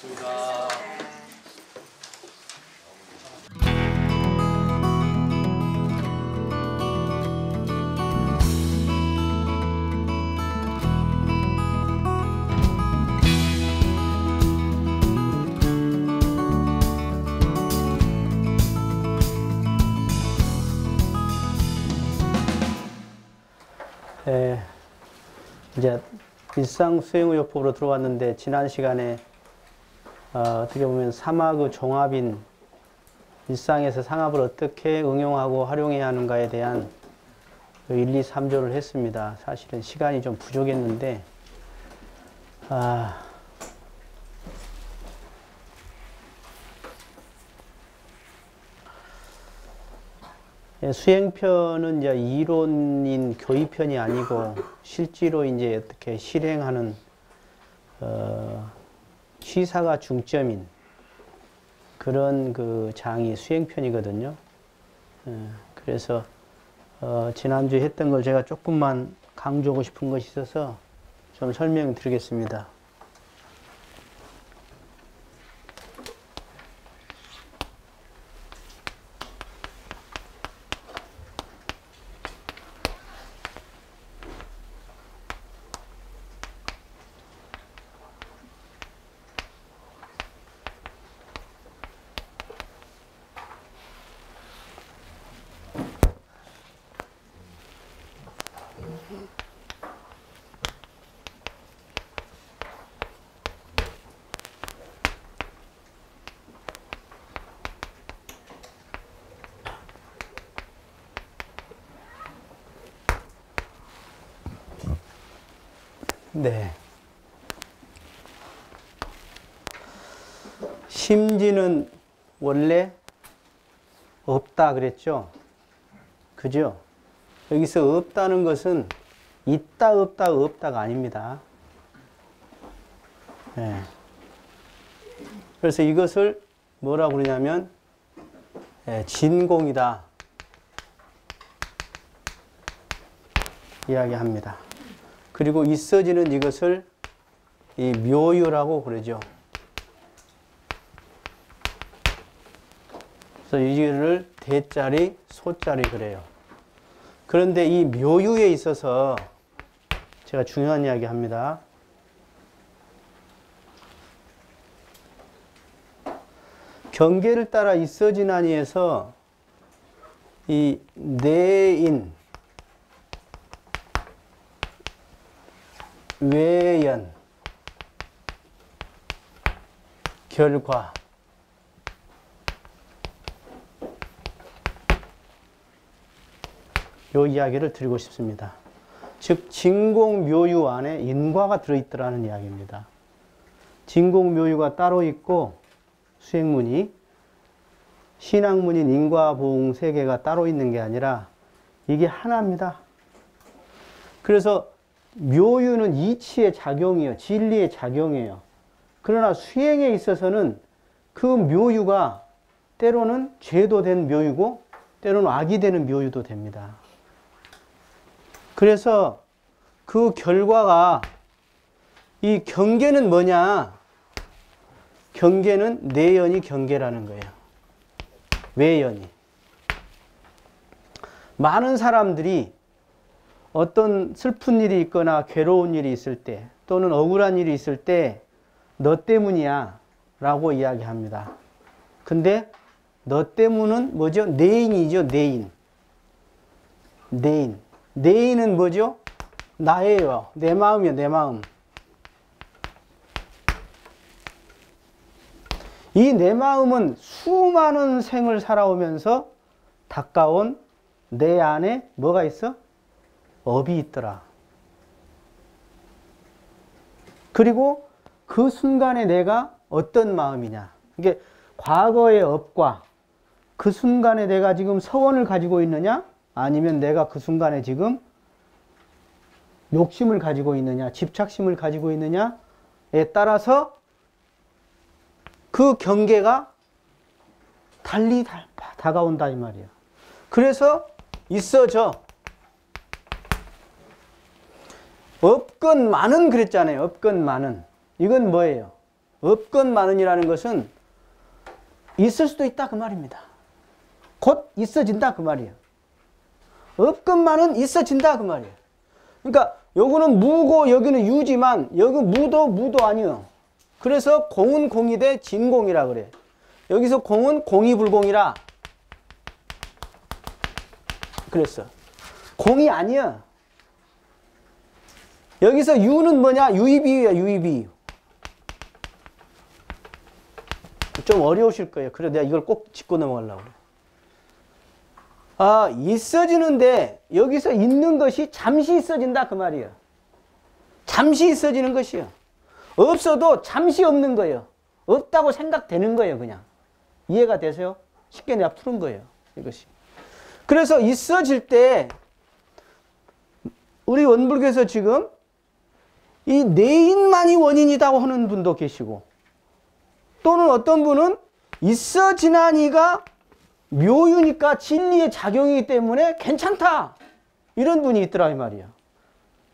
고맙습니다. 이제 일상수행의료법으로 들어왔는데, 지난 시간에 어떻게 보면 사막의 종합인 일상에서 상압을 어떻게 응용하고 활용해야 하는가에 대한 1, 2, 3조를 했습니다. 사실은 시간이 좀 부족했는데, 수행편은 이제 이론인 교의편이 아니고 실제로 이제 어떻게 실행하는 취사가 중점인 그런 그 장이 수행편이거든요. 그래서 지난주에 했던 걸 제가 조금만 강조하고 싶은 것이 있어서 좀 설명드리겠습니다. 네. 심지는 원래 없다 그랬죠? 그죠? 여기서 없다는 것은 있다, 없다, 없다가 아닙니다. 네. 그래서 이것을 뭐라고 그러냐면, 진공이다. 이야기합니다. 그리고 있어지는 이것을 이 묘유라고 그러죠. 그래서 이거를 대자리, 소자리 그래요. 그런데 이 묘유에 있어서 제가 중요한 이야기 합니다. 경계를 따라 있어지나니에서 이 내인, 외연, 결과, 요 이야기를 드리고 싶습니다. 즉 진공묘유 안에 인과가 들어있더라는 이야기입니다. 진공묘유가 따로 있고 수행문이, 신학문인 인과보응 세계가 따로 있는 게 아니라 이게 하나입니다. 그래서 묘유는 이치의 작용이에요. 진리의 작용이에요. 그러나 수행에 있어서는 그 묘유가 때로는 죄도 된 묘유고 때로는 악이 되는 묘유도 됩니다. 그래서 그 결과가, 이 경계는 뭐냐? 경계는 내연이 경계라는 거예요. 외연이. 많은 사람들이 어떤 슬픈 일이 있거나 괴로운 일이 있을 때 또는 억울한 일이 있을 때 너 때문이야 라고 이야기합니다. 근데 너 때문은 뭐죠? 내인이죠. 내인. 내인. 내인은 뭐죠? 나예요. 내 마음이요. 내 마음. 이 내 마음은 수많은 생을 살아오면서 닦아온 내 안에 뭐가 있어? 업이 있더라. 그리고 그 순간에 내가 어떤 마음이냐. 이게 과거의 업과 그 순간에 내가 지금 서원을 가지고 있느냐, 아니면 내가 그 순간에 지금 욕심을 가지고 있느냐, 집착심을 가지고 있느냐에 따라서 그 경계가 달리 다가온다 이 말이야. 그래서 있어져. 없건 많은 그랬잖아요. 없건 많은. 이건 뭐예요? 없건만은이라는 것은 있을 수도 있다 그 말입니다. 곧 있어진다 그 말이에요. 없건만은 있어진다 그 말이에요. 그러니까 요거는 무고 여기는 유지만 여기 무도 아니요. 그래서 공은 공이 돼 진공이라 그래. 여기서 공은 공이 불공이라 그랬어. 공이 아니야. 여기서 유는 뭐냐? 유의비유야, 유의비유. 좀 어려우실 거예요. 그래 내가 이걸 꼭 짚고 넘어가려고 그래. 아, 있어지는데 여기서 있는 것이 잠시 있어진다 그 말이에요. 잠시 있어지는 것이요. 없어도 잠시 없는 거예요. 없다고 생각되는 거예요, 그냥. 이해가 되세요? 쉽게 내가 푸는 거예요, 이것이. 그래서 있어질 때 우리 원불교에서 지금 이 내인만이 원인이라고 하는 분도 계시고 또는 어떤 분은 있어지나니가 묘유니까 진리의 작용이기 때문에 괜찮다 이런 분이 있더라 이 말이야.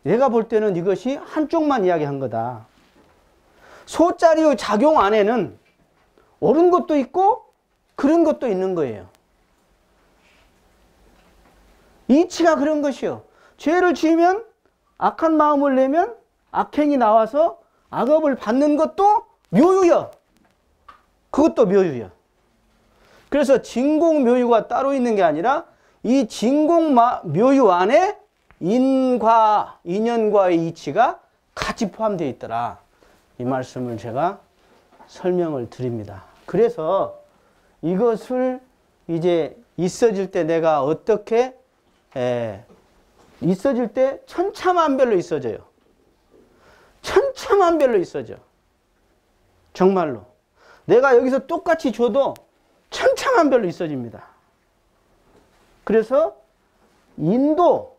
내가 볼 때는 이것이 한쪽만 이야기한 거다. 소자리의 작용 안에는 옳은 것도 있고 그런 것도 있는 거예요. 이치가 그런 것이요. 죄를 지으면 악한 마음을 내면 악행이 나와서 악업을 받는 것도 묘유여. 그것도 묘유여. 그래서 진공묘유가 따로 있는 게 아니라 이 진공묘유 안에 인과 인연과의 이치가 같이 포함되어 있더라. 이 말씀을 제가 설명을 드립니다. 그래서 이것을 이제 있어질 때 내가 어떻게 있어질 때 천차만별로 있어져요. 천차만별로 있어져. 정말로. 내가 여기서 똑같이 줘도 천차만별로 있어집니다. 그래서 인도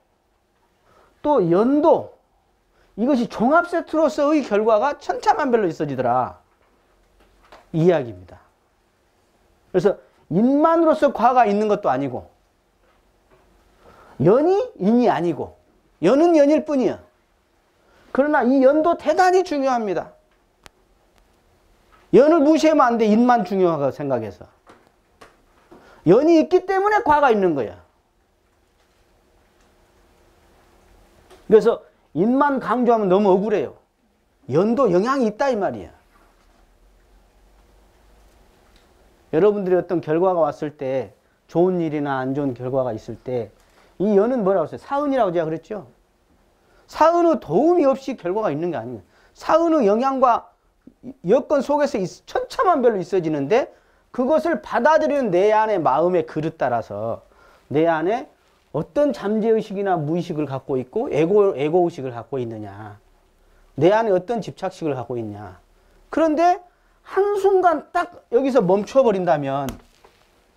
또 연도 이것이 종합 세트로서의 결과가 천차만별로 있어지더라. 이 이야기입니다. 그래서 인만으로서 과가 있는 것도 아니고 연이 인이 아니고 연은 연일 뿐이야. 그러나 이 연도 대단히 중요합니다. 연을 무시하면 안 돼. 인만 중요하다고 생각해서. 연이 있기 때문에 과가 있는 거야. 그래서 인만 강조하면 너무 억울해요. 연도 영향이 있다 이 말이야. 여러분들이 어떤 결과가 왔을 때 좋은 일이나 안 좋은 결과가 있을 때 이 연은 뭐라고 했어요? 사은이라고 제가 그랬죠. 사은의 도움이 없이 결과가 있는 게 아니에요. 사은의 영향과 여건 속에서 천차만별로 있어지는데 그것을 받아들이는 내 안의 마음의 그릇 따라서 내 안에 어떤 잠재의식이나 무의식을 갖고 있고 에고의식을 갖고 있느냐. 내 안에 어떤 집착식을 갖고 있냐. 그런데 한순간 딱 여기서 멈춰버린다면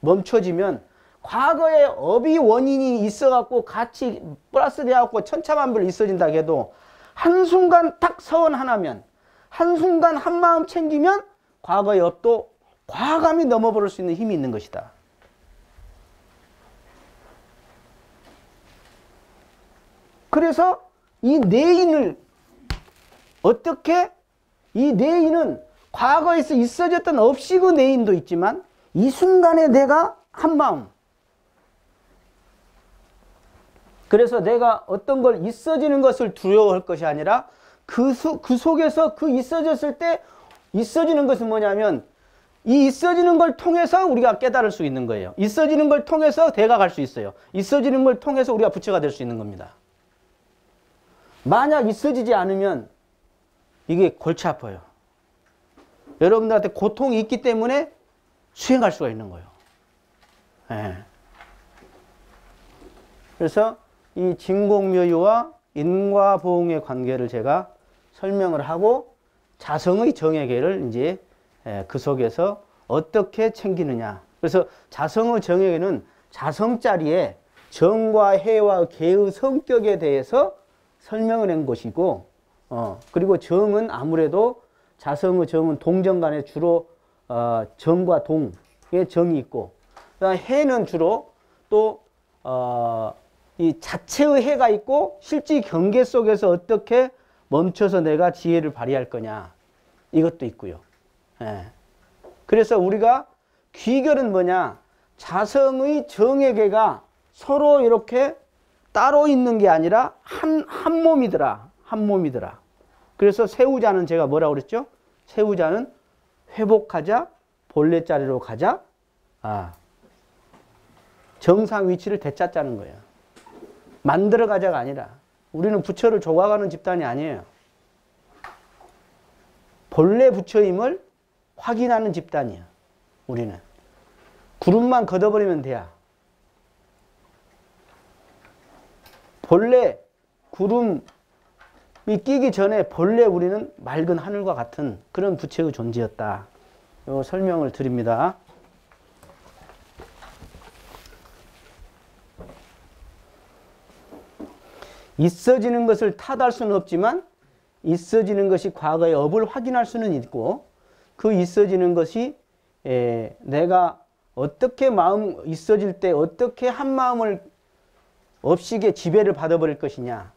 멈춰지면 과거에 업이 원인이 있어갖고 같이 플러스 돼갖고 천차만별로 있어진다 해도 한순간 딱 서원 하나면 한순간 한마음 챙기면 과거의 업도 과감히 넘어버릴 수 있는 힘이 있는 것이다. 그래서 이 내인을 어떻게 이 내인은 과거에서 있어졌던 업식의 내인도 있지만 이 순간에 내가 한마음 그래서 내가 어떤 걸 있어지는 것을 두려워할 것이 아니라 그 속에서 그 있어졌을 때 있어지는 것은 뭐냐면 이 있어지는 걸 통해서 우리가 깨달을 수 있는 거예요. 있어지는 걸 통해서 대가 갈 수 있어요. 있어지는 걸 통해서 우리가 부처가 될 수 있는 겁니다. 만약 있어지지 않으면 이게 골치 아파요. 여러분들한테 고통이 있기 때문에 수행할 수가 있는 거예요. 네. 그래서 이 진공묘유와 인과보응의 관계를 제가 설명을 하고 자성의 정예계를 이제 그 속에서 어떻게 챙기느냐. 그래서 자성의 정예계는 자성자리에 정과 해와 계의 성격에 대해서 설명을 한 것이고, 그리고 정은 아무래도 자성의 정은 동정간에 주로 정과 동의 정이 있고, 그다음에 해는 주로 또 이 자체의 해가 있고 실제 경계 속에서 어떻게 멈춰서 내가 지혜를 발휘할 거냐 이것도 있고요. 예. 그래서 우리가 귀결은 뭐냐? 자성의 정액계가 서로 이렇게 따로 있는 게 아니라 한 몸이더라. 한 몸이더라. 그래서 세우자는 제가 뭐라고 그랬죠? 세우자는 회복하자, 본래 자리로 가자. 정상 위치를 되찾자는 거예요. 만들어 가자가 아니라. 우리는 부처를 조각하는 집단이 아니에요. 본래 부처임을 확인하는 집단이에요. 우리는. 구름만 걷어버리면 돼야. 본래 구름이 끼기 전에 본래 우리는 맑은 하늘과 같은 그런 부처의 존재였다. 요 설명을 드립니다. 있어지는 것을 탓할 수는 없지만 있어지는 것이 과거의 업을 확인할 수는 있고 그 있어지는 것이 내가 어떻게 마음 있어질 때 어떻게 한 마음을 업식의 지배를 받아버릴 것이냐.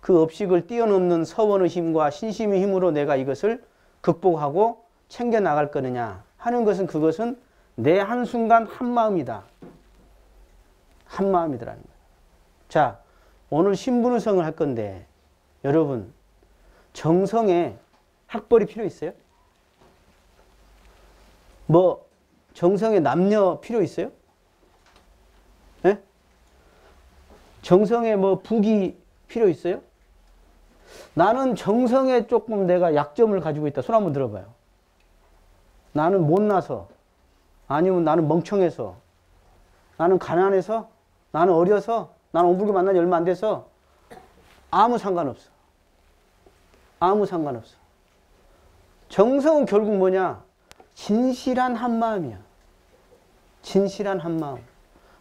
그 업식을 뛰어넘는 서원의 힘과 신심의 힘으로 내가 이것을 극복하고 챙겨나갈 거느냐 하는 것은 그것은 내 한순간 한마음이다. 한마음이더라는 거예요. 자, 오늘 신분의성을 할 건데 여러분 정성에 학벌이 필요 있어요? 뭐 정성에 남녀 필요 있어요? 네? 정성에 뭐 북이 필요 있어요? 나는 정성에 조금 내가 약점을 가지고 있다. 손 한번 들어봐요. 나는 못나서 아니면 나는 멍청해서 나는 가난해서 나는 어려서 나는 오불교 만난 지 얼마 안 돼서 아무 상관없어. 아무 상관없어. 정성은 결국 뭐냐? 진실한 한마음이야. 진실한 한마음.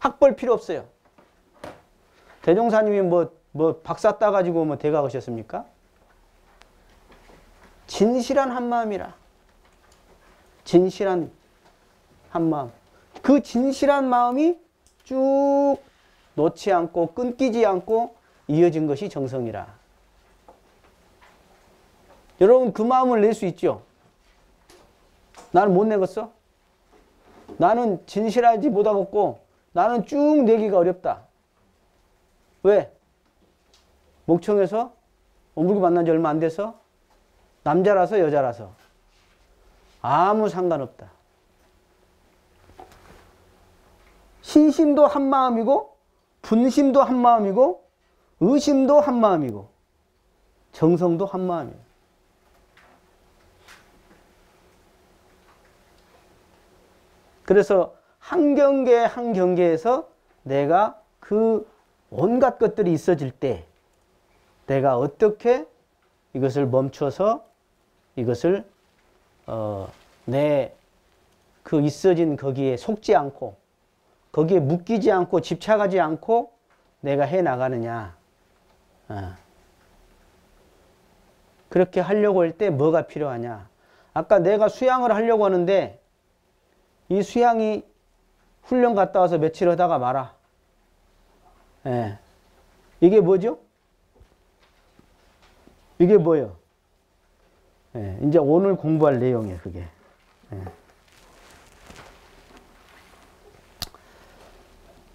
학벌 필요 없어요. 대종사님이 뭐 박사 따가지고 뭐 대가 오셨습니까? 진실한 한마음이라. 진실한 한마음. 그 진실한 마음이 쭉 놓지 않고 끊기지 않고 이어진 것이 정성이라. 여러분 그 마음을 낼 수 있죠? 나는 못 내겠어? 나는 진실하지 못하겠고 나는 쭉 내기가 어렵다. 왜? 목청에서 오물고 만난 지 얼마 안 돼서 남자라서 여자라서 아무 상관없다. 신심도 한마음이고 분심도 한마음이고 의심도 한마음이고 정성도 한마음이에요. 그래서 한 경계 한 경계에서 내가 그 온갖 것들이 있어질 때 내가 어떻게 이것을 멈춰서 이것을 내 그 있어진 거기에 속지 않고 거기에 묶이지 않고 집착하지 않고 내가 해나가느냐. 그렇게 하려고 할 때 뭐가 필요하냐. 아까 내가 수양을 하려고 하는데 이 수양이 훈련 갔다 와서 며칠 하다가 말아. 예. 이게 뭐죠? 이게 뭐예요? 예. 이제 오늘 공부할 내용이에요, 그게. 예.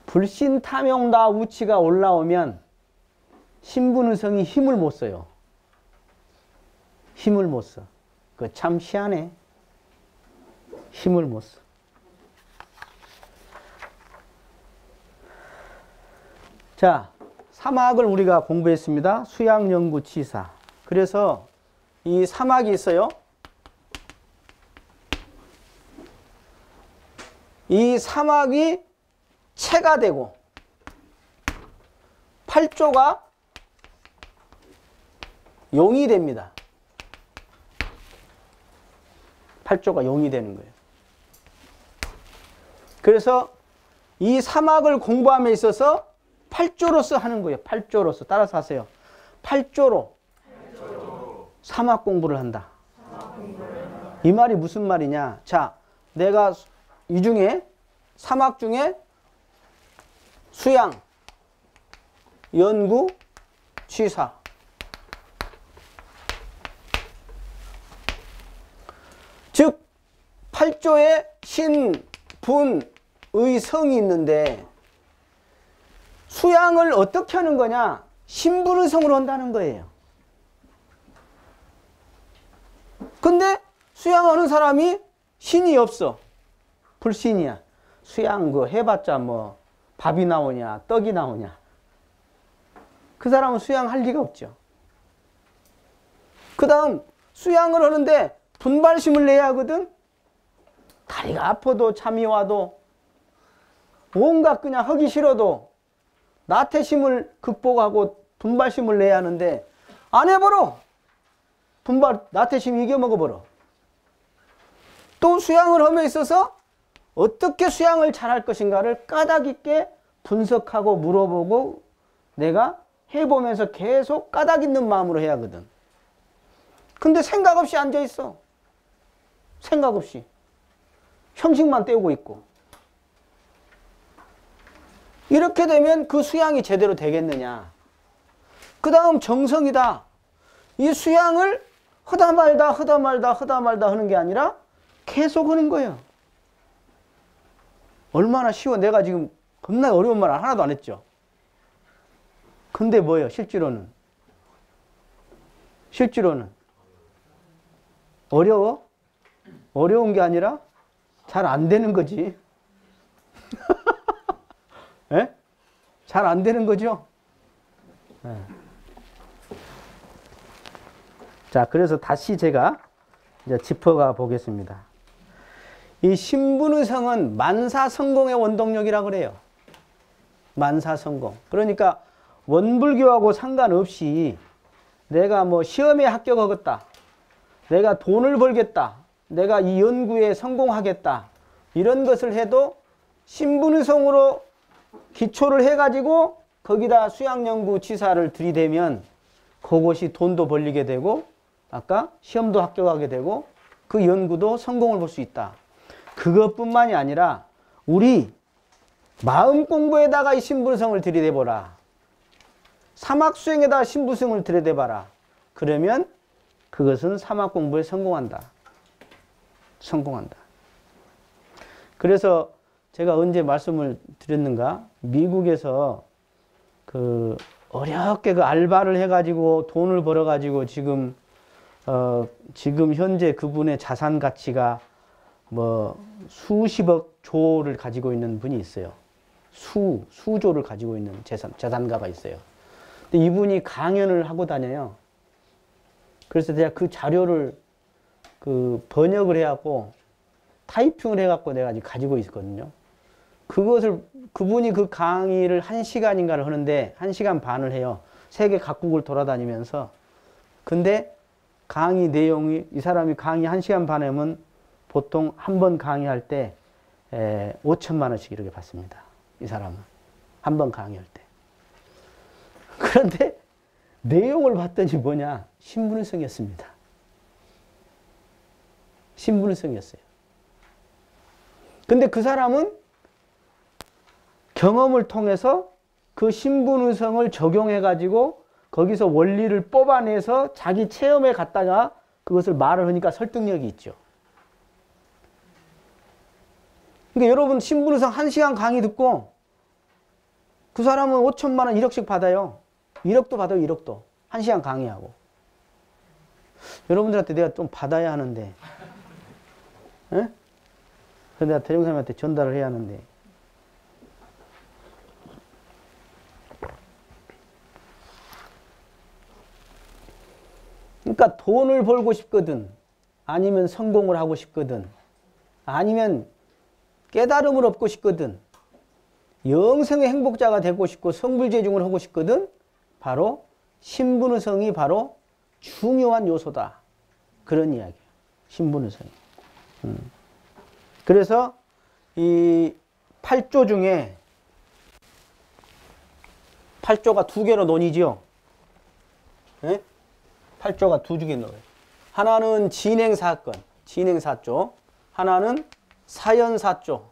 불신탐욕나 우치가 올라오면 신분의성이 힘을 못 써요. 힘을 못 써. 그거 참 희한해. 힘을 못 써. 자, 사막을 우리가 공부했습니다. 수양연구치사. 그래서 이 사막이 있어요. 이 사막이 체가 되고 8조가 용이 됩니다. 8조가 용이 되는 거예요. 그래서 이 사막을 공부함에 있어서 8조로서 하는 거예요. 8조로서. 따라서 하세요. 8조로 사막 공부를 한다. 이 말이 무슨 말이냐. 자, 내가 이 중에 사막 중에 수양, 연구, 취사. 즉 팔조에 신, 분, 의, 성이 있는데 수양을 어떻게 하는 거냐? 신분의성으로 한다는 거예요. 근데 수양하는 사람이 신이 없어. 불신이야. 수양 그 해봤자 뭐 밥이 나오냐 떡이 나오냐. 그 사람은 수양할 리가 없죠. 그 다음 수양을 하는데 분발심을 내야 하거든. 다리가 아파도 잠이 와도 온갖 그냥 하기 싫어도 나태심을 극복하고 분발심을 내야 하는데 안 해버려. 나태심 이겨먹어버려. 또 수양을 함에 있어서 어떻게 수양을 잘할 것인가를 까닭 있게 분석하고 물어보고 내가 해보면서 계속 까닭 있는 마음으로 해야 하거든. 근데 생각 없이 앉아있어. 생각 없이. 형식만 떼우고 있고. 이렇게 되면 그 수양이 제대로 되겠느냐. 그 다음 정성이다. 이 수양을 하다 말다 하는 게 아니라 계속 하는 거예요. 얼마나 쉬워. 내가 지금 겁나 어려운 말 하나도 안 했죠. 근데 뭐예요? 실제로는 어려워? 어려운 게 아니라 잘 안 되는 거지. 예? 잘 안 되는 거죠? 예. 자, 그래서 다시 제가 이제 짚어가 보겠습니다. 이 신분의성은 만사성공의 원동력이라고 그래요. 만사성공. 그러니까 원불교하고 상관없이 내가 뭐 시험에 합격하겠다. 내가 돈을 벌겠다. 내가 이 연구에 성공하겠다. 이런 것을 해도 신분의성으로 기초를 해가지고 거기다 수양연구 지사를 들이대면 그것이 돈도 벌리게 되고 아까 시험도 합격하게 되고 그 연구도 성공을 볼 수 있다. 그것뿐만이 아니라 우리 마음 공부에다가 이 신분성을 들이대보라. 사막수행에다가 신분성을 들이대봐라. 그러면 그것은 사막 공부에 성공한다. 성공한다. 그래서 제가 언제 말씀을 드렸는가? 미국에서 그 어렵게 그 알바를 해가지고 돈을 벌어가지고 지금 현재 그분의 자산 가치가 뭐 수십억 조를 가지고 있는 분이 있어요. 수조를 가지고 있는 자산가가 있어요. 근데 이분이 강연을 하고 다녀요. 그래서 제가 그 자료를 그 번역을 해갖고 타이핑을 해갖고 내가 아직 가지고 있거든요. 그것을 그분이 그 강의를 1시간인가를 하는데 1시간 반을 해요. 세계 각국을 돌아다니면서. 근데 강의 내용이 이 사람이 강의 1시간 반 하면 보통 한 번 강의할 때 5천만 원씩 이렇게 받습니다. 이 사람은 한 번 강의할 때. 그런데 내용을 봤더니 뭐냐? 신분의성이었습니다. 신분의성이었어요. 근데 그 사람은 경험을 통해서 그 신분의성을 적용해가지고 거기서 원리를 뽑아내서 자기 체험에 갖다가 그것을 말을 하니까 설득력이 있죠. 그러니까 여러분 신분의성 1시간 강의 듣고 그 사람은 5천만 원 1억씩 받아요. 1억도 받아요. 1억도. 1시간 강의하고. 여러분들한테 내가 좀 받아야 하는데 에? 그래서 내가 대종사님한테 전달을 해야 하는데 그러니까 돈을 벌고 싶거든 아니면 성공을 하고 싶거든 아니면 깨달음을 얻고 싶거든 영생의 행복자가 되고 싶고 성불재중을 하고 싶거든 바로 신분의성이 바로 중요한 요소다. 그런 이야기예요. 신분의성이. 그래서 이 8조 중에 8조가 2개로 논이지요. 네? 8조가 2개로 논어요. 하나는 진행사건, 진행사조. 하나는 사연사조.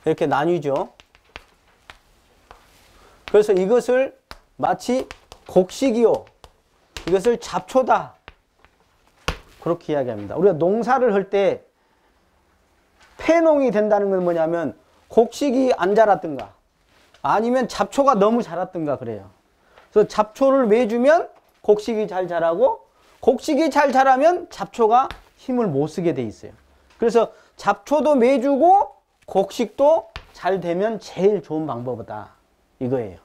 이렇게 나뉘죠. 그래서 이것을 마치 곡식이요. 이것을 잡초다. 그렇게 이야기합니다. 우리가 농사를 할 때 폐농이 된다는 건 뭐냐면 곡식이 안 자랐든가 아니면 잡초가 너무 자랐든가 그래요. 그래서 잡초를 매주면 곡식이 잘 자라고 곡식이 잘 자라면 잡초가 힘을 못 쓰게 돼 있어요. 그래서 잡초도 매주고 곡식도 잘 되면 제일 좋은 방법이다 이거예요.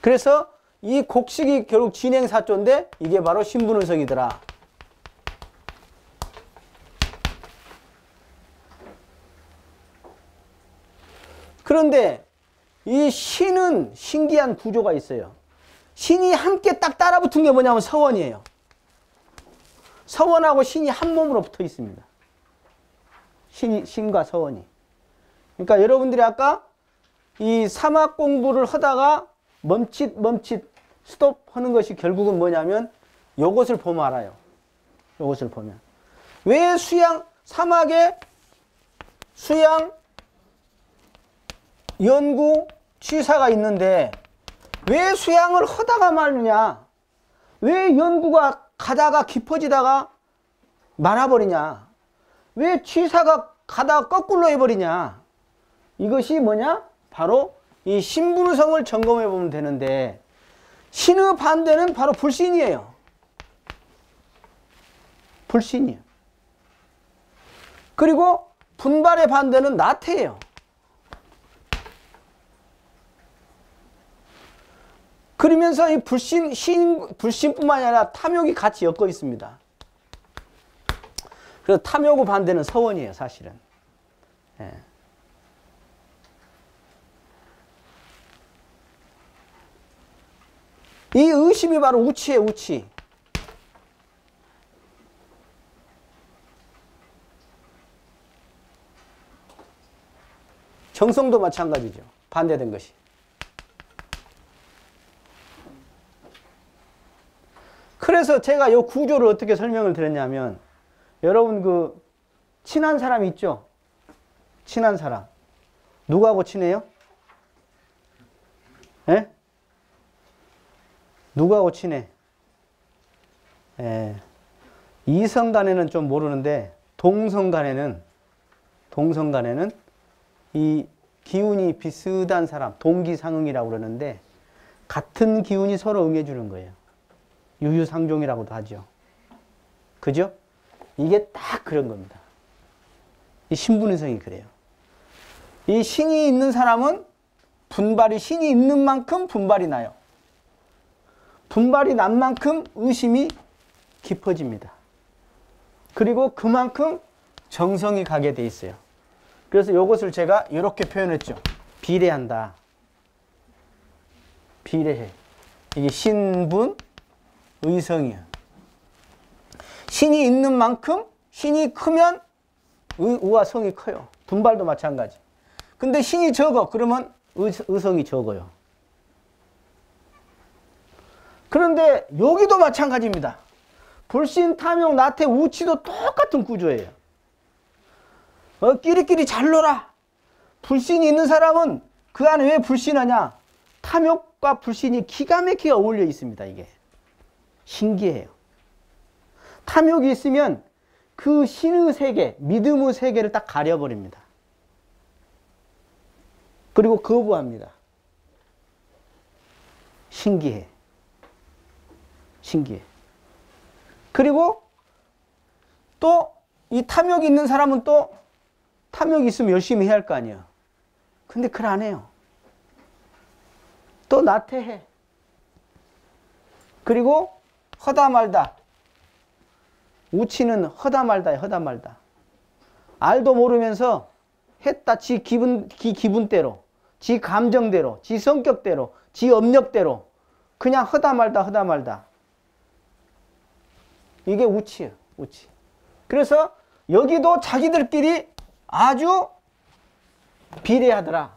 그래서 이 곡식이 결국 진행사조인데 이게 바로 신분운성이더라. 그런데 이 신은 신기한 구조가 있어요. 신이 함께 딱 따라붙은 게 뭐냐면 서원이에요. 서원하고 신이 한 몸으로 붙어 있습니다. 신과 서원이. 그러니까 여러분들이 아까 이 사막 공부를 하다가 멈칫 스톱 하는 것이 결국은 뭐냐면 요것을 보면 알아요. 요것을 보면. 왜 사막에 수양, 연구, 취사가 있는데 왜 수양을 하다가 말느냐? 왜 연구가 가다가 깊어지다가 말아버리냐? 왜 취사가 가다가 거꾸로 해버리냐? 이것이 뭐냐? 바로 이 신분성을 점검해 보면 되는데 신의 반대는 바로 불신이에요. 불신이에요. 그리고 분발의 반대는 나태예요. 그러면서 이 불신뿐만 아니라 탐욕이 같이 엮여 있습니다. 그래서 탐욕의 반대는 서원이에요, 사실은. 예. 이 의심이 바로 우치예요, 우치. 정성도 마찬가지죠. 반대된 것이. 그래서 제가 이 구조를 어떻게 설명을 드렸냐면 여러분 그 친한 사람 있죠? 친한 사람. 누구하고 친해요? 예? 누구하고 친해? 예. 이성 간에는 좀 모르는데 동성 간에는 이 기운이 비슷한 사람, 동기상응이라고 그러는데 같은 기운이 서로 응해주는 거예요. 유유상종이라고도 하죠. 그죠? 이게 딱 그런 겁니다. 이 신분의성이 그래요. 이 신이 있는 사람은 신이 있는 만큼 분발이 나요. 분발이 난 만큼 의심이 깊어집니다. 그리고 그만큼 정성이 가게 돼 있어요. 그래서 이것을 제가 이렇게 표현했죠. 비례한다. 비례해. 이게 신분, 의성이야. 신이 있는 만큼 신이 크면 의와 성이 커요. 분발도 마찬가지. 근데 신이 적어. 그러면 의성이 적어요. 그런데 여기도 마찬가지입니다. 불신, 탐욕, 나태, 우치도 똑같은 구조예요. 끼리끼리 잘 놀아. 불신이 있는 사람은 그 안에 왜 불신하냐? 탐욕과 불신이 기가 막히게 어울려 있습니다. 이게. 신기해요. 탐욕이 있으면 그 신의 세계, 믿음의 세계를 딱 가려버립니다. 그리고 거부합니다. 신기해. 신기해. 그리고 또 이 탐욕이 있는 사람은 또 탐욕이 있으면 열심히 해야 할 거 아니에요. 근데 그걸 안 해요. 또 나태해. 그리고 허다 말다. 우치는 허다 말다에 허다 말다. 알도 모르면서 했다. 지 기분대로, 지 감정대로, 지 성격대로, 지 업력대로 그냥 허다 말다 허다 말다. 이게 우치예요. 우치. 그래서 여기도 자기들끼리 아주 비례하더라.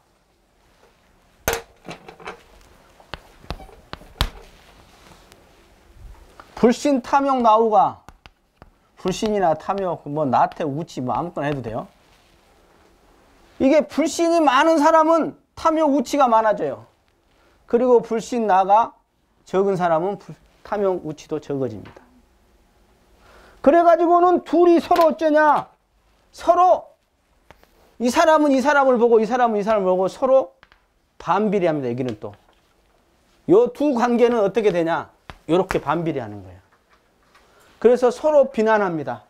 불신, 탐욕, 나우가 불신이나 탐욕, 뭐 나태, 우치 뭐 아무거나 해도 돼요. 이게 불신이 많은 사람은 탐욕, 우치가 많아져요. 그리고 불신, 나가 적은 사람은 탐욕, 우치도 적어집니다. 그래가지고는 둘이 서로 어쩌냐? 서로 이 사람은 이 사람을 보고 이 사람은 이 사람을 보고 서로 반비례합니다. 여기는 또. 요 두 관계는 어떻게 되냐? 요렇게 반비례하는 거예요. 그래서 서로 비난합니다.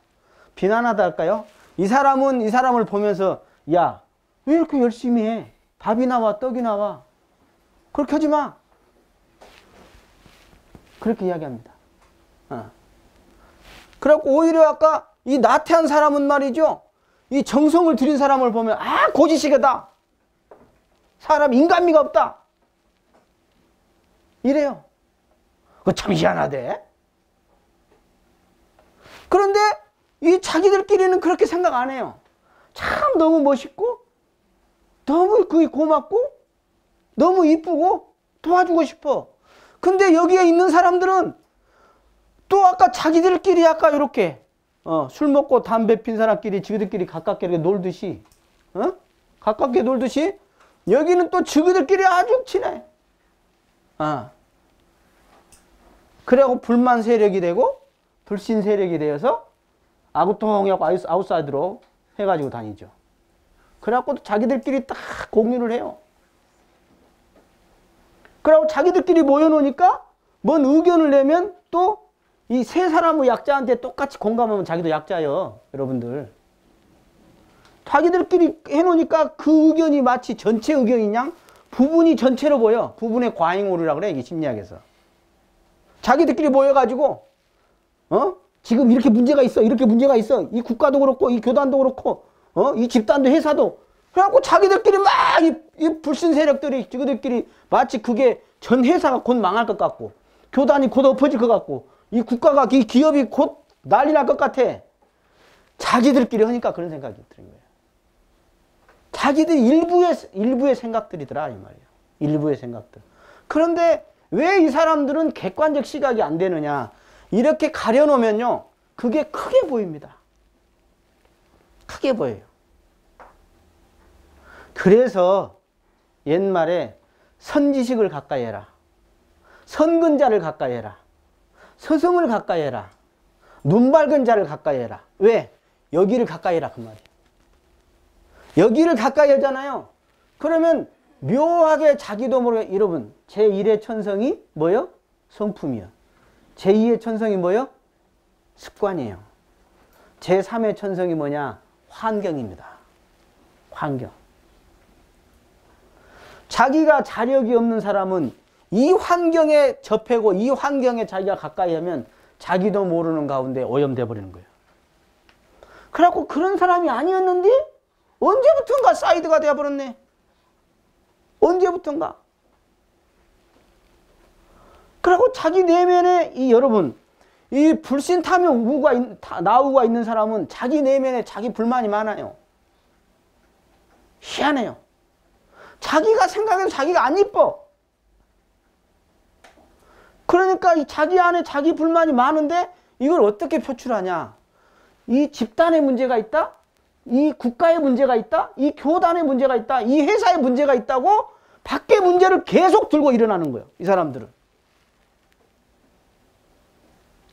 비난하다 할까요? 이 사람은 이 사람을 보면서 야, 왜 이렇게 열심히 해? 밥이 나와 떡이 나와. 그렇게 하지 마. 그렇게 이야기합니다. 그래갖고 오히려 아까 이 나태한 사람은 말이죠. 이 정성을 들인 사람을 보면 아 고지식이다. 사람 인간미가 없다. 이래요. 그거 참 희한하대. 그런데 이 자기들끼리는 그렇게 생각 안 해요. 참 너무 멋있고 너무 그게 고맙고 너무 이쁘고 도와주고 싶어. 근데 여기에 있는 사람들은 또 아까 자기들끼리 아까 이렇게 술 먹고 담배 핀 사람끼리 지그들끼리 가깝게 이렇게 놀듯이 가깝게 놀듯이 여기는 또 지그들끼리 아주 친해. 그래갖고 불만 세력이 되고 불신 세력이 되어서 아구통하고 아웃사이드로 해가지고 다니죠. 그래갖고 자기들끼리 딱 공유를 해요. 그래갖고 자기들끼리 모여놓으니까 뭔 의견을 내면 또 이 세 사람의 약자한테 똑같이 공감하면 자기도 약자예요. 여러분들. 자기들끼리 해놓으니까 그 의견이 마치 전체 의견이냐 부분이 전체로 보여. 부분의 과잉오류라고 그래. 이게 심리학에서. 자기들끼리 모여가지고 지금 이렇게 문제가 있어. 이렇게 문제가 있어. 이 국가도 그렇고 이 교단도 그렇고 이 집단도 회사도. 그래갖고 자기들끼리 막 이 불신 세력들이 지그들끼리 마치 그게 전 회사가 곧 망할 것 같고 교단이 곧 엎어질 것 같고 이 국가가 이 기업이 곧 난리 날 것 같아. 자기들끼리 하니까 그런 생각이 드는 거예요. 자기들 일부의 생각들이더라 이 말이에요. 일부의 생각들. 그런데 왜 이 사람들은 객관적 시각이 안 되느냐. 이렇게 가려놓으면요. 그게 크게 보입니다. 크게 보여요. 그래서 옛말에 선지식을 가까이 해라. 선근자를 가까이 해라. 스승을 가까이 해라. 눈 밝은 자를 가까이 해라. 왜? 여기를 가까이 해라 그 말이에요. 여기를 가까이 하잖아요. 그러면 묘하게 자기도 모르게 여러분 제1의 천성이 뭐요? 성품이요. 제2의 천성이 뭐요? 습관이에요. 제3의 천성이 뭐냐? 환경입니다. 환경. 자기가 자력이 없는 사람은 이 환경에 접하고 이 환경에 자기가 가까이 하면 자기도 모르는 가운데 오염돼 버리는 거예요. 그래갖고 그런 사람이 아니었는데 언제부턴가 사이드가 되어버렸네. 언제부턴가. 그리고 자기 내면에 여러분 이 불신탐욕 나우가 있는 사람은 자기 내면에 자기 불만이 많아요. 희한해요. 자기가 생각해도 자기가 안 이뻐. 그러니까 이 자기 안에 자기 불만이 많은데 이걸 어떻게 표출하냐. 이 집단에 문제가 있다. 이 국가에 문제가 있다. 이 교단에 문제가 있다. 이 회사에 문제가 있다고 밖에 문제를 계속 들고 일어나는 거예요. 이 사람들은.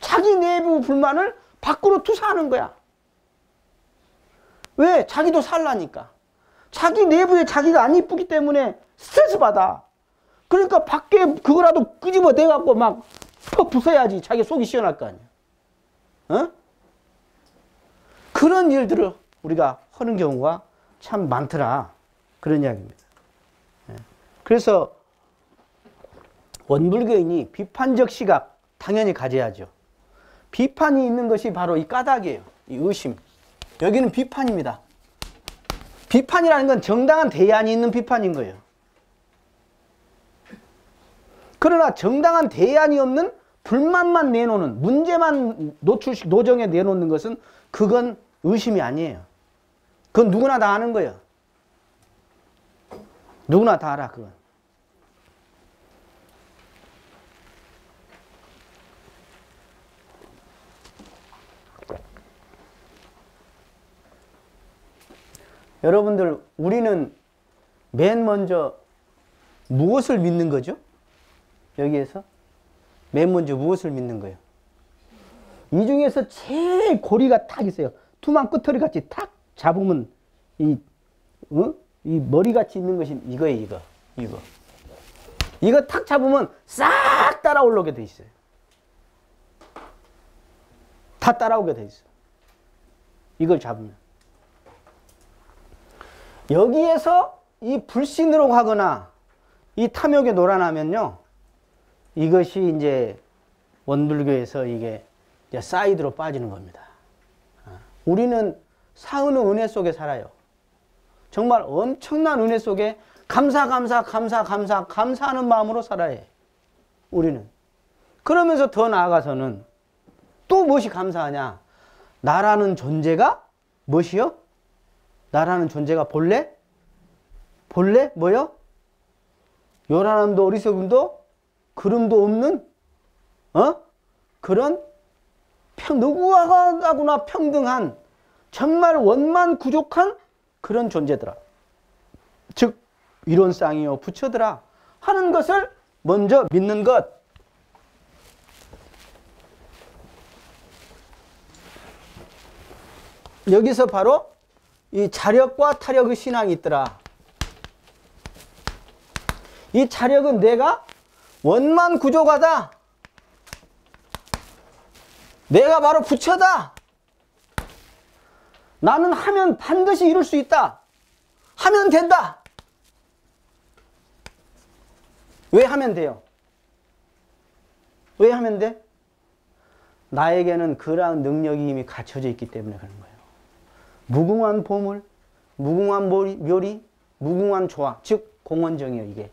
자기 내부 불만을 밖으로 투사하는 거야. 왜? 자기도 살라니까. 자기 내부에 자기가 안 이쁘기 때문에 스트레스 받아. 그러니까 밖에 그거라도 끄집어 대갖고 막 퍽 부숴야지 자기 속이 시원할 거 아니야. 그런 일들을 우리가 하는 경우가 참 많더라. 그런 이야기입니다. 그래서 원불교인이 비판적 시각 당연히 가져야죠. 비판이 있는 것이 바로 이 까닭이에요. 이 의심. 여기는 비판입니다. 비판이라는 건 정당한 대안이 있는 비판인 거예요. 그러나 정당한 대안이 없는 불만만 내놓는 문제만 노정에 내놓는 것은 그건 의심이 아니에요. 그건 누구나 다 아는 거예요. 누구나 다 알아 그건. 여러분들 우리는 맨 먼저 무엇을 믿는 거죠? 여기에서 맨 먼저 무엇을 믿는 거예요? 이 중에서 제일 고리가 딱 있어요. 투망 끄트리 같이 탁 잡으면 이 머리 같이 있는 것이 이거예요. 이거 탁 잡으면 싹 따라 올라오게 돼 있어요. 다 따라오게 돼 있어요. 이걸 잡으면. 여기에서 이 불신으로 하거나 이 탐욕에 놀아나면요, 이것이 이제 원불교에서 이게 이제 사이드로 빠지는 겁니다. 우리는 사은의 은혜 속에 살아요. 정말 엄청난 은혜 속에 감사하는 마음으로 살아야 해. 우리는. 그러면서 더 나아가서는 또 무엇이 감사하냐? 나라는 존재가 무엇이요? 나라는 존재가 본래 뭐요? 요란함도 어리석음도 그름도 없는 그런 누구하고나 평등한 정말 원만구족한 그런 존재더라. 즉 위론상이요 부처더라 하는 것을 먼저 믿는 것. 여기서 바로 이 자력과 타력의 신앙이 있더라. 이 자력은 내가 원만구조가다. 내가 바로 부처다. 나는 하면 반드시 이룰 수 있다. 하면 된다. 왜 하면 돼요? 왜 하면 돼? 나에게는 그러한 능력이 이미 갖춰져 있기 때문에 그런 거예요. 무궁한 보물, 무궁한 묘리, 무궁한 조화, 즉 공원정이에요. 이게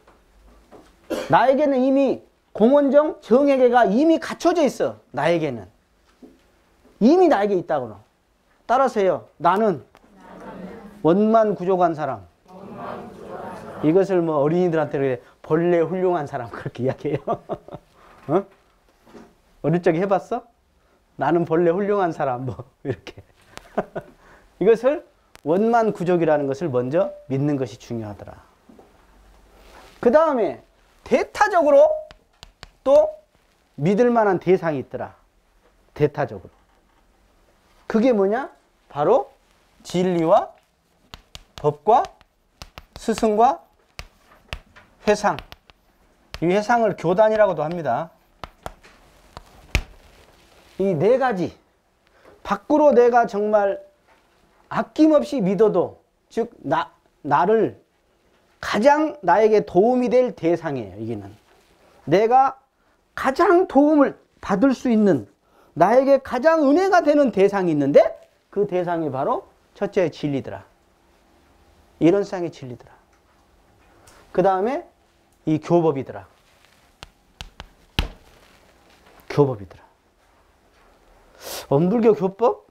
나에게는 이미 공원정, 정에게가 이미 갖춰져 있어. 나에게는 이미 나에게 있다고는. 따라서요, 나는 원만구족한 사람. 이것을 뭐 어린이들한테 그래, 본래 훌륭한 사람 그렇게 이야기해요. 어릴 적에 해봤어? 나는 본래 훌륭한 사람 뭐 이렇게. 이것을 원만구족이라는 것을 먼저 믿는 것이 중요하더라. 그 다음에 대타적으로 또 믿을 만한 대상이 있더라. 대타적으로. 그게 뭐냐? 바로 진리와 법과 스승과 회상. 이 회상을 교단이라고도 합니다. 이 네 가지. 밖으로 내가 정말 아낌없이 믿어도, 즉 나를 가장 나에게 도움이 될 대상이에요. 이게는 내가 가장 도움을 받을 수 있는, 나에게 가장 은혜가 되는 대상이 있는데 그 대상이 바로 첫째 진리더라. 이런 쌍의 진리더라. 그 다음에 이 교법이더라. 교법이더라. 원불교 교법?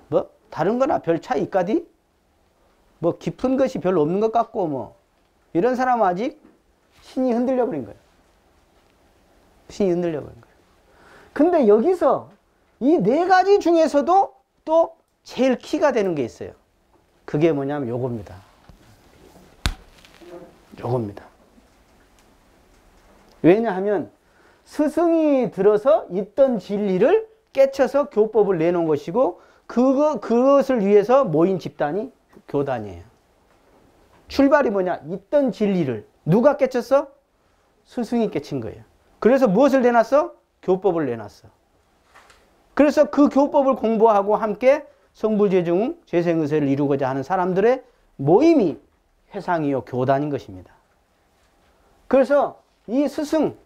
뭐 다른 거나 별 차이 있까디? 뭐 깊은 것이 별로 없는 것 같고 뭐 이런 사람은 아직 신이 흔들려 버린 거예요. 신이 흔들려 버린 거예요. 근데 여기서 이 네 가지 중에서도 또 제일 키가 되는 게 있어요. 그게 뭐냐면 요겁니다. 요겁니다. 왜냐하면 스승이 들어서 있던 진리를 깨쳐서 교법을 내놓은 것이고 그것을 위해서 모인 집단이 교단이에요. 출발이 뭐냐? 있던 진리를 누가 깨쳤어? 스승이 깨친 거예요. 그래서 무엇을 내놨어? 교법을 내놨어. 그래서 그 교법을 공부하고 함께 성불재중 재생의세를 이루고자 하는 사람들의 모임이 회상이요 교단인 것입니다. 그래서 이 스승,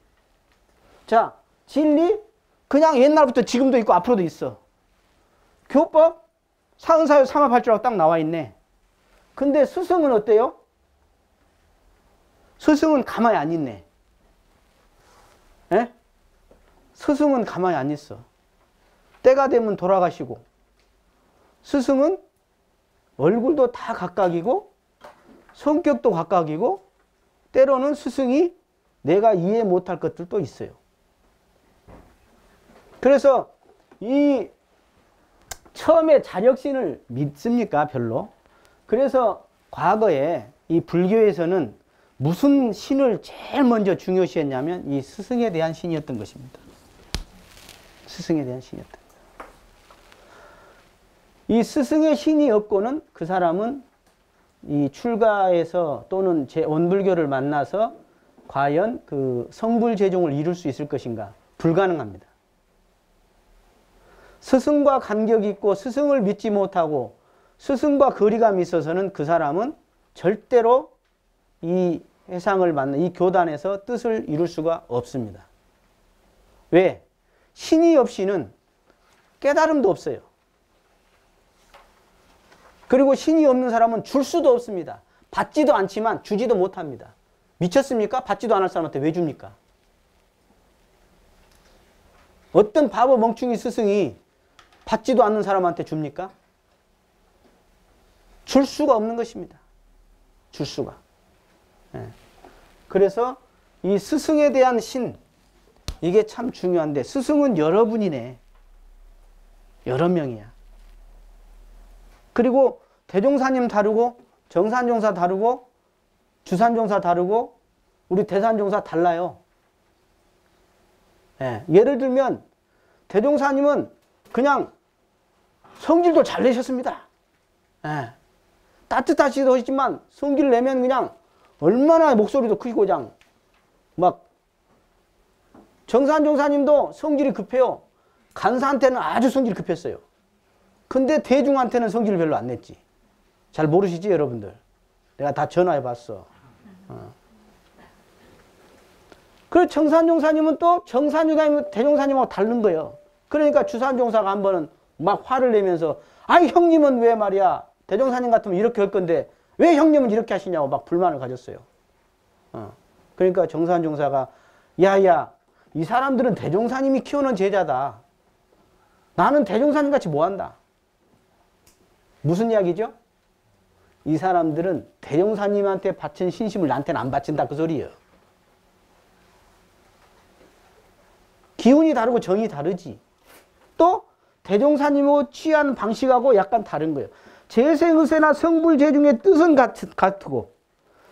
자 진리 그냥 옛날부터 지금도 있고 앞으로도 있어. 교법 사은사유 삼합할주라고 딱 나와 있네. 근데 스승은 어때요? 스승은 가만히 안 있네. 에? 스승은 가만히 안 있어. 때가 되면 돌아가시고, 스승은 얼굴도 다 각각이고 성격도 각각이고 때로는 스승이 내가 이해 못할 것들도 있어요. 그래서 이 처음에 자력신을 믿습니까? 별로. 그래서 과거에 이 불교에서는 무슨 신을 제일 먼저 중요시했냐면 이 스승에 대한 신이었던 것입니다. 스승에 대한 신이었다. 이 스승의 신이 없고는 그 사람은 이 출가해서 또는 원불교를 만나서 과연 그 성불재종을 이룰 수 있을 것인가? 불가능합니다. 스승과 간격이 있고 스승을 믿지 못하고 스승과 거리감이 있어서는 그 사람은 절대로 이 해상을 만나 이 교단에서 뜻을 이룰 수가 없습니다. 왜? 신이 없이는 깨달음도 없어요. 그리고 신이 없는 사람은 줄 수도 없습니다. 받지도 않지만 주지도 못합니다. 미쳤습니까? 받지도 않을 사람한테 왜 줍니까? 어떤 바보 멍충이 스승이 받지도 않는 사람한테 줍니까? 줄 수가 없는 것입니다. 줄 수가. 예. 그래서 이 스승에 대한 신, 이게 참 중요한데 스승은 여러분이네. 여러 명이야. 그리고 대종사님 다르고 정산종사 다르고 주산종사 다르고 우리 대산종사 달라요. 예. 예를 들면 대종사님은 그냥 성질도 잘 내셨습니다. 예. 따뜻하시도 하지만 성질 내면 그냥 얼마나 목소리도 크고 그냥 막 정산종사님도 성질이 급해요. 간사한테는 아주 성질이 급했어요. 근데 대중한테는 성질을 별로 안 냈지. 잘 모르시지 여러분들? 내가 다 전화해 봤어. 그리고 정산종사님은 또 정산종사님 대종사님하고 다른 거예요. 그러니까 주산종사가 한 번은 막 화를 내면서 아이 형님은 왜 말이야 대종사님 같으면 이렇게 할 건데 왜 형님은 이렇게 하시냐고 막 불만을 가졌어요. 그러니까 정산종사가 야야 이 사람들은 대종사님이 키우는 제자다. 나는 대종사님 같이 뭐한다. 무슨 이야기죠? 이 사람들은 대종사님한테 바친 신심을 나한테는 안 바친다 그 소리예요. 기운이 다르고 정이 다르지. 또 대종사님하고 취한 방식하고 약간 다른 거예요. 재생의세나 성불재중의 뜻은 같고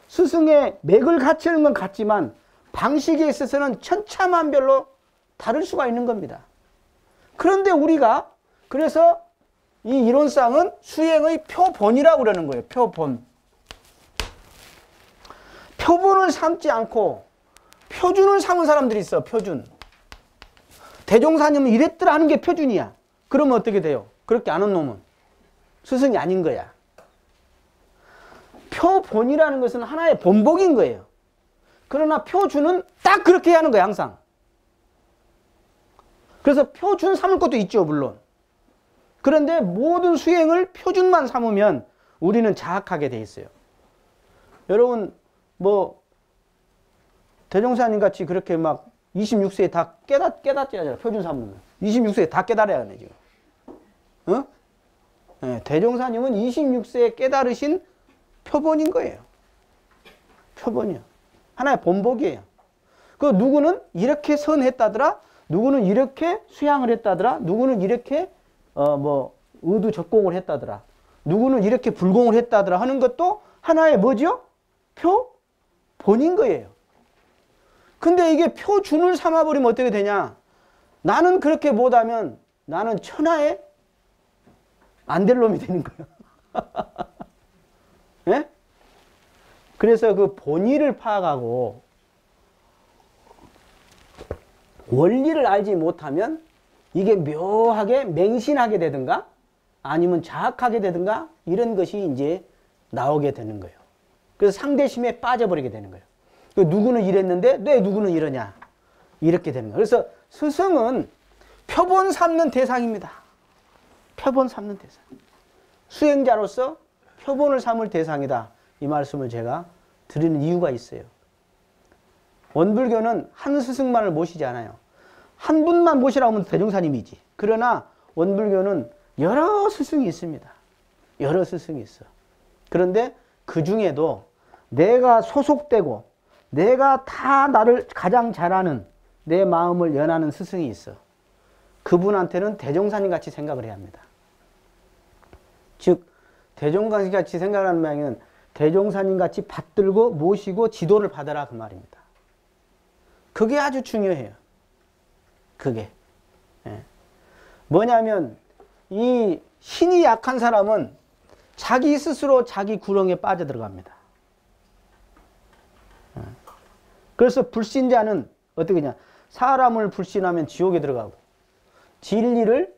스승의 맥을 갖추는 건 같지만 방식에 있어서는 천차만별로 다를 수가 있는 겁니다. 그런데 우리가 그래서 이 이론상은 수행의 표본이라고 그러는 거예요. 표본. 표본을 삼지 않고 표준을 삼은 사람들이 있어. 표준. 대종사님은 이랬더라 하는 게 표준이야. 그러면 어떻게 돼요? 그렇게 안 한 놈은 스승이 아닌 거야. 표본이라는 것은 하나의 본복인 거예요. 그러나 표준은 딱 그렇게 해야 하는 거야 항상. 그래서 표준 삼을 것도 있죠 물론. 그런데 모든 수행을 표준만 삼으면 우리는 자학하게 돼 있어요. 여러분 뭐 대종사님 같이 그렇게 막 26세에 다 깨닫잖아요. 표준 삼으면 26세에 다 깨달아야 하네 지금. 어? 네, 대종사님은 26세에 깨달으신 표본인 거예요. 표본이요. 하나의 본복이에요. 그 누구는 이렇게 선했다더라. 누구는 이렇게 수양을 했다더라. 누구는 이렇게 뭐 의두 적공을 했다더라. 누구는 이렇게 불공을 했다더라 하는 것도 하나의 뭐죠? 표본인 거예요. 근데 이게 표준을 삼아버리면 어떻게 되냐? 나는 그렇게 못하면 나는 천하의 안 될 놈이 되는 거예요. 예? 그래서 그 본의를 파악하고 원리를 알지 못하면 이게 묘하게 맹신하게 되든가 아니면 자학하게 되든가 이런 것이 이제 나오게 되는 거예요. 그래서 상대심에 빠져버리게 되는 거예요. 누구는 이랬는데 왜 누구는 이러냐 이렇게 되는 거예요. 그래서 스승은 표본 삼는 대상입니다. 표본 삼는 대상. 수행자로서 표본을 삼을 대상이다. 이 말씀을 제가 드리는 이유가 있어요. 원불교는 한 스승만을 모시지 않아요. 한 분만 모시라고 하면 대종사님이지. 그러나 원불교는 여러 스승이 있습니다. 여러 스승이 있어. 그런데 그 중에도 내가 소속되고 내가 다 나를 가장 잘 아는 내 마음을 연하는 스승이 있어. 그분한테는 대종사님 같이 생각을 해야 합니다. 즉 대종사님 같이 생각하는 모양은 대종사님 같이 받들고 모시고 지도를 받아라 그 말입니다. 그게 아주 중요해요. 그게. 예. 뭐냐면 이 신이 약한 사람은 자기 스스로 자기 구렁에 빠져 들어갑니다. 예. 그래서 불신자는 어떻게 하냐? 사람을 불신하면 지옥에 들어가고 진리를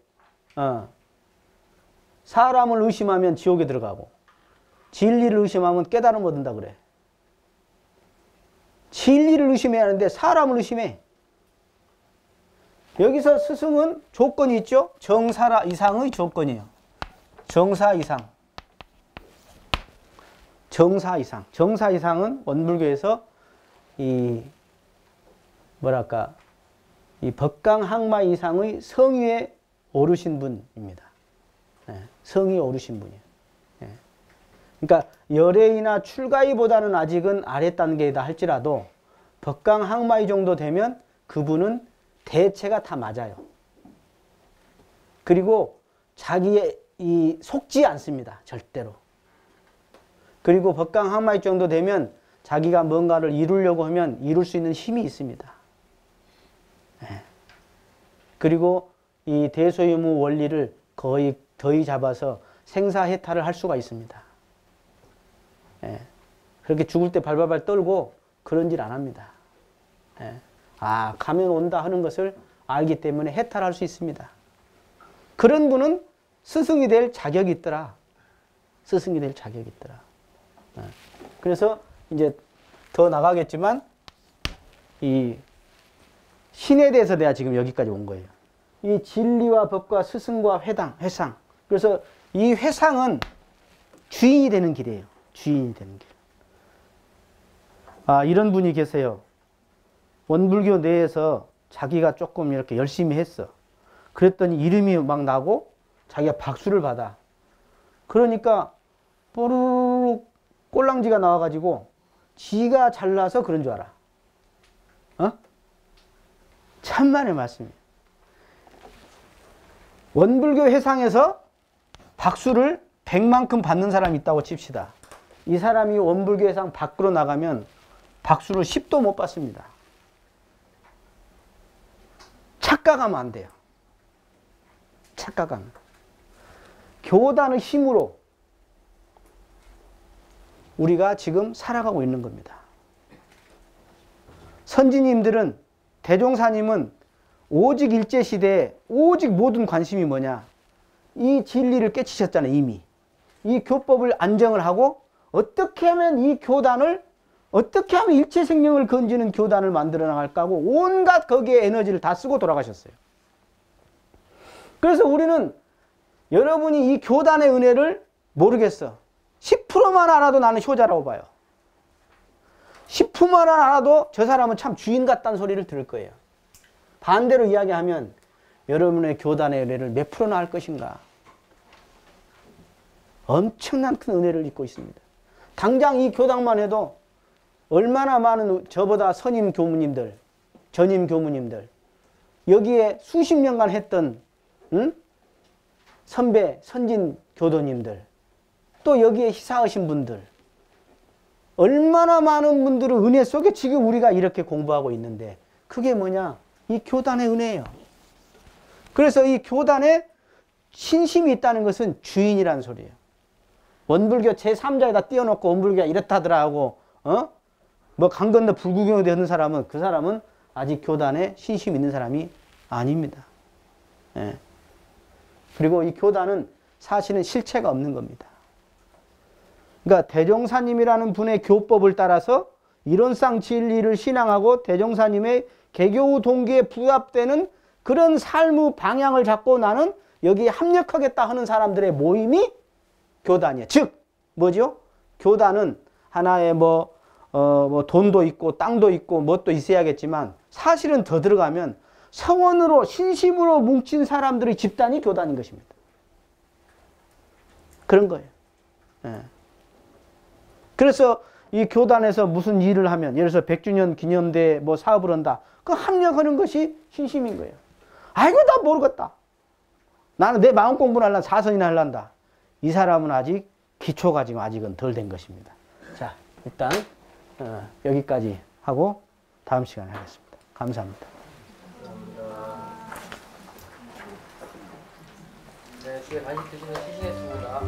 사람을 의심하면 지옥에 들어가고 진리를 의심하면 깨달음 얻는다 그래. 진리를 의심해야 하는데 사람을 의심해. 여기서 스승은 조건이 있죠. 정사 이상의 조건이에요. 정사 이상. 정사 이상. 정사 이상은 원불교에서 이 뭐랄까 이 법강학마 이상의 성위에 오르신 분입니다. 예, 성위에 오르신 분이에요. 예. 그러니까 열애이나 출가이보다는 아직은 아랫단계이다 할지라도 법강학마이 정도 되면 그분은 대체가 다 맞아요. 그리고 자기의 이 속지 않습니다. 절대로. 그리고 법강학마이 정도 되면 자기가 뭔가를 이루려고 하면 이룰 수 있는 힘이 있습니다. 예. 그리고 이 대소유무 원리를 거의 잡아서 생사해탈을 할 수가 있습니다. 예. 그렇게 죽을 때 발발발 떨고 그런 질 안 합니다. 예. 아, 가면 온다 하는 것을 알기 때문에 해탈할 수 있습니다. 그런 분은 스승이 될 자격이 있더라. 스승이 될 자격이 있더라. 예. 그래서 이제 더 나가겠지만 이 신에 대해서 내가 지금 여기까지 온 거예요. 이 진리와 법과 스승과 회상. 그래서 이 회상은 주인이 되는 길이에요. 주인이 되는 길. 아, 이런 분이 계세요. 원불교 내에서 자기가 조금 이렇게 열심히 했어. 그랬더니 이름이 막 나고 자기가 박수를 받아. 그러니까 뽀르륵 꼴랑지가 나와가지고 지가 잘나서 그런 줄 알아. 천만의 말씀이에요. 원불교 회상에서 박수를 100만큼 받는 사람이 있다고 칩시다. 이 사람이 원불교 회상 밖으로 나가면 박수를 10도 못 받습니다. 착각하면 안 돼요. 착각하면. 교단의 힘으로 우리가 지금 살아가고 있는 겁니다. 선지님들은, 대종사님은 오직 일제시대에 오직 모든 관심이 뭐냐? 이 진리를 깨치셨잖아요, 이미. 이 교법을 안정을 하고 어떻게 하면 이 교단을, 어떻게 하면 일체 생명을 건지는 교단을 만들어 나갈까 하고 온갖 거기에 에너지를 다 쓰고 돌아가셨어요. 그래서 우리는 여러분이 이 교단의 은혜를 모르겠어. 10%만 알아도 나는 효자라고 봐요. 10%만 알아도 저 사람은 참 주인 같다는 소리를 들을 거예요. 반대로 이야기하면 여러분의 교단의 은혜를 몇 프로나 할 것인가? 엄청난 큰 은혜를 입고 있습니다. 당장 이 교당만 해도 얼마나 많은 저보다 선임 교무님들, 전임 교무님들, 여기에 수십 년간 했던 선배, 선진 교도님들, 또 여기에 희사하신 분들, 얼마나 많은 분들의 은혜 속에 지금 우리가 이렇게 공부하고 있는데 그게 뭐냐? 이 교단의 은혜예요. 그래서 이 교단에 신심이 있다는 것은 주인이라는 소리예요. 원불교 제3자에다 띄워놓고 원불교가 이렇다더라 하고 뭐 강 건너 불구경에 되는 사람은 그 사람은 아직 교단에 신심 있는 사람이 아닙니다. 예. 그리고 이 교단은 사실은 실체가 없는 겁니다. 그러니까 대종사님이라는 분의 교법을 따라서 이론상 진리를 신앙하고 대종사님의 개교 동기에 부합되는 그런 삶의 방향을 잡고 나는 여기에 합력하겠다 하는 사람들의 모임이 교단이에요. 즉 뭐죠? 교단은 하나의 뭐 돈도 있고 땅도 있고 뭣도 있어야겠지만 사실은 더 들어가면 성원으로 신심으로 뭉친 사람들의 집단이 교단인 것입니다. 그런 거예요. 예. 그래서 이 교단에서 무슨 일을 하면 예를 들어서 100주년 기념대 뭐 사업을 한다. 그 합력하는 것이 신심인 거예요. 아이고 나 모르겠다. 나는 내 마음 공부를 하려면 사선이나 하려한다. 이 사람은 아직 기초가 지금 아직은 덜 된 것입니다. 자, 일단 여기까지 하고 다음 시간에 하겠습니다. 감사합니다. 집에 간식 드시는 시신의 수보다